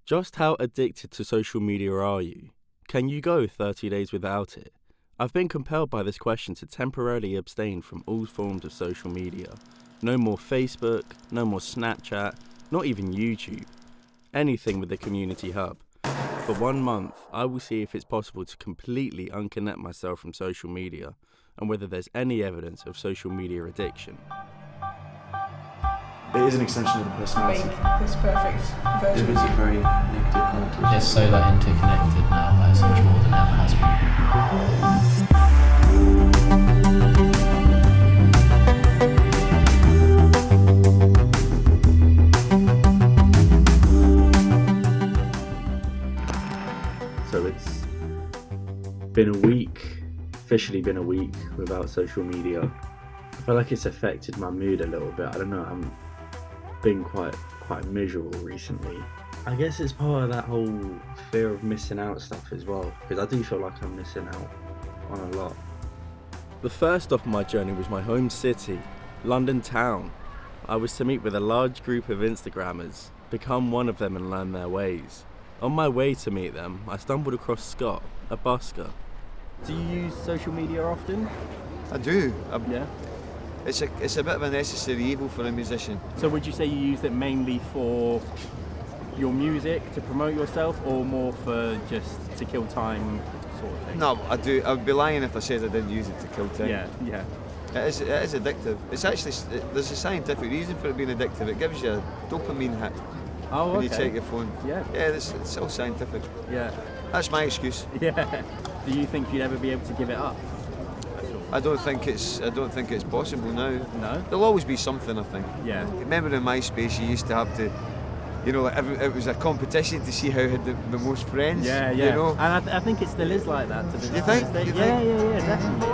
Just how addicted to social media are you? Can you go 30 days without it? I've been compelled by this question to temporarily abstain from all forms of social media. No more Facebook, no more Snapchat, not even YouTube. Anything with the community hub. For 1 month, I will see if it's possible to completely unconnect myself from social media and whether there's any evidence of social media addiction. It is an extension of the personality. Make this perfect It version. is a very negative connotation. It's so interconnected now, like so much more than ever has been. So it's been a week, officially been a week without social media. I feel like it's affected my mood a little bit. I don't know, I'm been quite miserable recently. I guess it's part of that whole fear of missing out stuff as well, because I do feel like I'm missing out on a lot. The first stop on my journey was my home city, London town. I was to meet with a large group of Instagrammers, become one of them and learn their ways. On my way to meet them, I stumbled across Scott, a busker. Do you use social media often? I do. Yeah. It's a bit of a necessary evil for a musician. So would you say you use it mainly for your music, to promote yourself, or more for just to kill time sort of thing? No, I do. I would be lying if I said I didn't use it to kill time. Yeah. It is addictive. It's actually, there's a scientific reason for it being addictive. It gives you a dopamine hit Oh, when okay. you check your phone. Yeah. Yeah, it's all scientific. Yeah. That's my excuse. Yeah. Do you think you'd ever be able to give it up? I don't think it's possible now. No? There'll always be something, I think. Yeah. Remember in MySpace you used to have to, it was a competition to see who had the most friends. Yeah. You know? And I think it still is like that to the You think? day. You Yeah, think? definitely.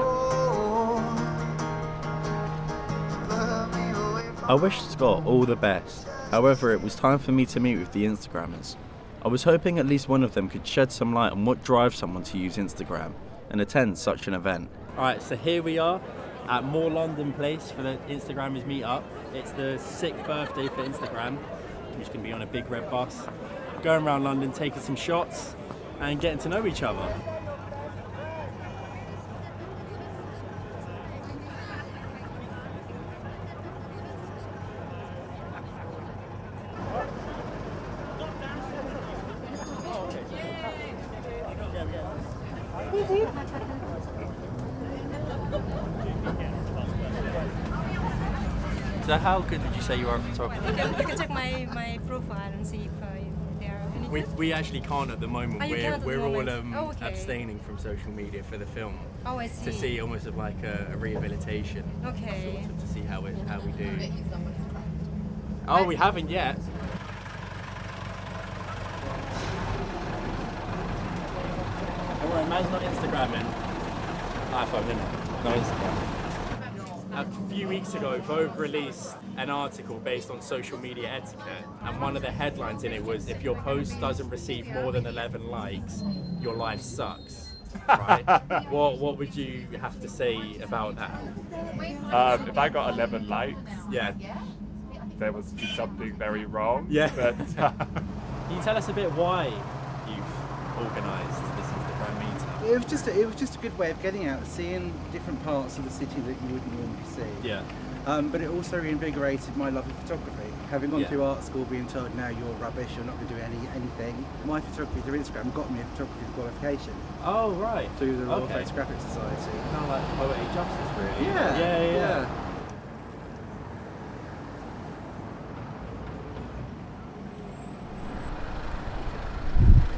I wish Scott all the best. However, it was time for me to meet with the Instagrammers. I was hoping at least one of them could shed some light on what drives someone to use Instagram and attend such an event. Alright, so here we are at More London Place for the Instagrammers meetup. It's the 6th birthday for Instagram. We're just going to be on a big red bus, going around London, taking some shots and getting to know each other. So how good would you say you are at photography? You can check my profile and see if there are any good. We actually can't at the moment. Oh, you can't at the We're all moment. Oh, okay. abstaining from social media for the film Oh, I see. to see almost of like a rehabilitation. Okay. Sort of, to see how we do. Oh, we haven't yet. Alright, man's not Instagramming. iPhone, isn't it? No Instagram. A few weeks ago, Vogue released an article based on social media etiquette, and one of the headlines in it was, if your post doesn't receive more than 11 likes, your life sucks. Right? What would you have to say about that? If I got 11 likes, Yeah. there was something very wrong. Yeah. But, Can you tell us a bit why you've organised this Instagram meetup? It was just a good way of getting out, seeing different parts of the city that you wouldn't normally see. Yeah. But it also reinvigorated my love of photography. Having gone Yeah. through art school, being told now you're rubbish, you're not going to do anything. My photography through Instagram got me a photography qualification Oh, right. through the Royal Okay. Photographic Society. Kind of like poetic justice, really. Yeah. Yeah.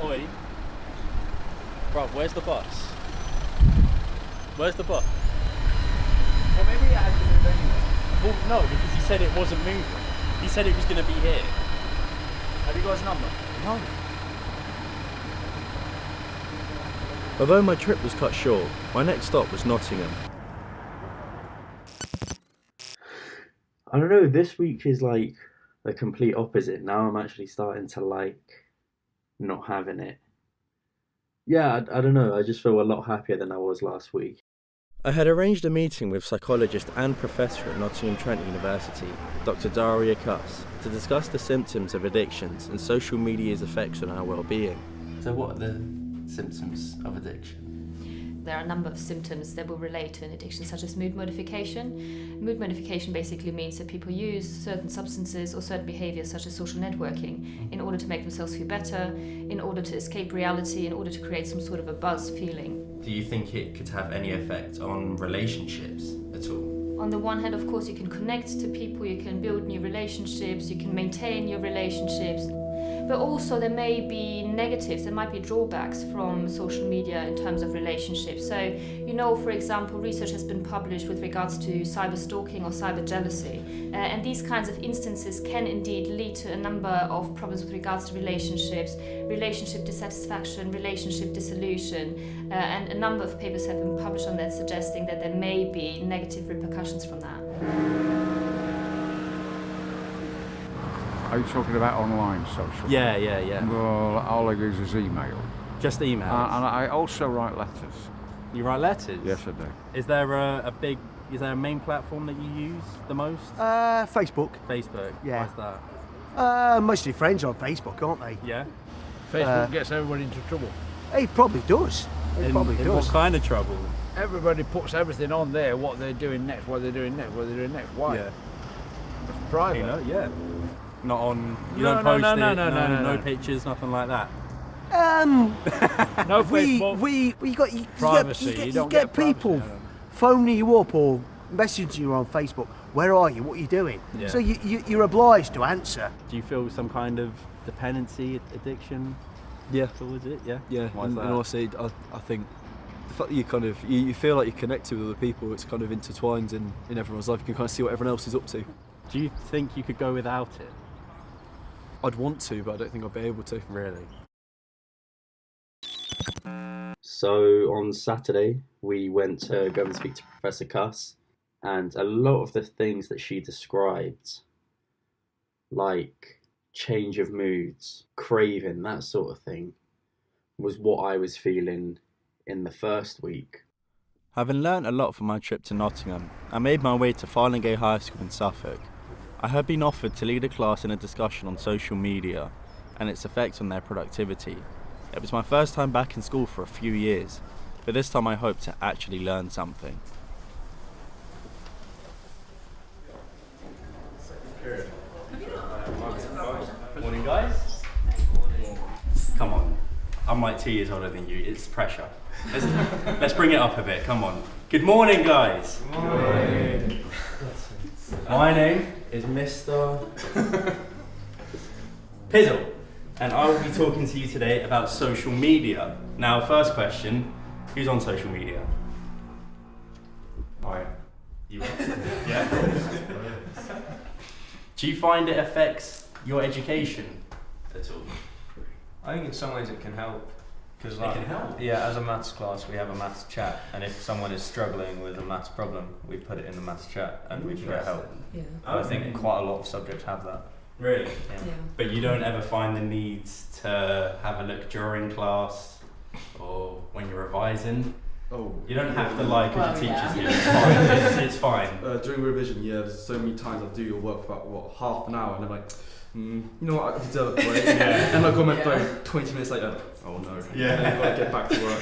Oi. Bro, where's the bus? Where's the bus? Well, maybe it had to move anyway. Well, no, because he said it wasn't moving. He said it was going to be here. Have you got his number? No. Although my trip was cut short, my next stop was Nottingham. I don't know, this week is like the complete opposite. Now I'm actually starting to like not having it. Yeah, I don't know, I just feel a lot happier than I was last week. I had arranged a meeting with psychologist and professor at Nottingham Trent University, Dr. Daria Kuss, to discuss the symptoms of addictions and social media's effects on our well-being. So what are the symptoms of addiction? There are a number of symptoms that will relate to an addiction, such as mood modification. Mood modification basically means that people use certain substances or certain behaviours, such as social networking, in order to make themselves feel better, in order to escape reality, in order to create some sort of a buzz feeling. Do you think it could have any effect on relationships at all? On the one hand, of course, you can connect to people, you can build new relationships, you can maintain your relationships. But also there may be negatives, there might be drawbacks from social media in terms of relationships. So, for example, research has been published with regards to cyber stalking or cyber jealousy. And these kinds of instances can indeed lead to a number of problems with regards to relationships, relationship dissatisfaction, relationship dissolution. And a number of papers have been published on that, suggesting that there may be negative repercussions from that. Are you talking about online social? Yeah. Well, all I use is email. Just email? And I also write letters. You write letters? Yes, I do. Is there is there a main platform that you use the most? Facebook. Facebook? Yeah. Why's that? Mostly friends on Facebook, aren't they? Yeah. Facebook gets everybody into trouble. It probably does. In what kind of trouble? Everybody puts everything on there, what they're doing next, what they're doing next, what they're doing next. Why? Yeah. It's private. Yeah. Not on. You No, don't no, post no, it. no, no, no, no, No no. pictures, nothing like that. No Facebook. You Privacy, get, you don't get get people privacy, no. phoning you up or messaging you on Facebook. Where are you? What are you doing? Yeah. So you're obliged to answer. Do you feel some kind of dependency, addiction? Yeah. Towards it? Yeah. Yeah. Why is And that? honestly, I think the fact that you kind of you feel like you're connected with other people, it's kind of intertwined in everyone's life. You can kind of see what everyone else is up to. Do you think you could go without it? I'd want to, but I don't think I'd be able to. Really? So on Saturday, we went to go and speak to Professor Cuss, and a lot of the things that she described, like change of moods, craving, that sort of thing, was what I was feeling in the first week. Having learnt a lot from my trip to Nottingham, I made my way to Farlingay High School in Suffolk. I had been offered to lead a class in a discussion on social media and its effects on their productivity. It was my first time back in school for a few years, but this time I hoped to actually learn something. Morning, guys. Come on. I'm like 2 years older than you. It's pressure. Let's bring it up a bit. Come on. Good morning, guys. Good morning. My name is Mr. Pizzle, and I will be talking to you today about social media. Now, first question, who's on social media? Alright. You are? Yeah? Do you find it affects your education at all? I think in some ways it can help. Because It can help? Yeah, as a maths class we have a maths chat, and if someone is struggling with a maths problem, we put it in the maths chat and we can get help. Yeah. And I think quite a lot of subjects have that. Really? Yeah. But you don't ever find the need to have a look during class or when you're revising? Oh. You don't have to lie because Well, your yeah. teacher's here. It's fine. During revision, yeah, there's so many times I do your work for about, half an hour, and I'm like, you know what, I deserve a break. Yeah. And I go on my phone 20 minutes later, oh no. Yeah. And I've got to get back to work.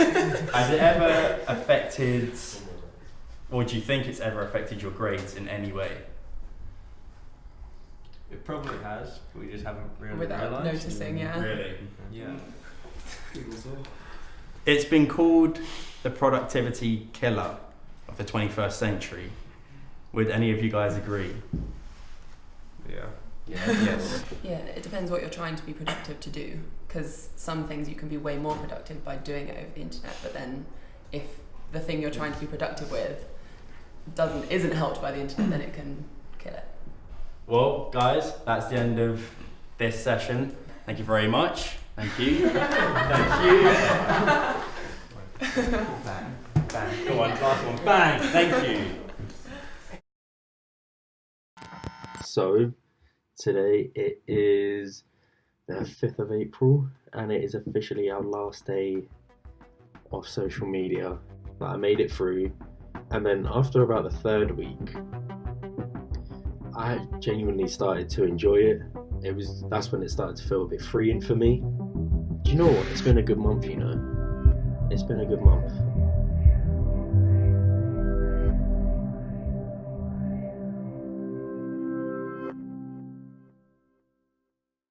Has it ever affected, or do you think it's ever affected your grades in any way? It probably has, but we just haven't really Without realised. noticing, yeah. Really? Yeah. It's been called the productivity killer of the 21st century. Would any of you guys agree? Yeah. Yes. Yeah, it depends what you're trying to be productive to do, because some things you can be way more productive by doing it over the internet, but then if the thing you're trying to be productive with isn't helped by the internet, then it can kill it. Well, guys, that's the end of this session. Thank you very much. Thank you. Thank you. Bang. Bang. Go on, last one. Bang. Thank you. So, today it is the 5th of April, and it is officially our last day of social media. But I made it through. And then after about the third week, I genuinely started to enjoy it. That's when it started to feel a bit freeing for me. Do you know what? It's been a good month, you know. It's been a good month.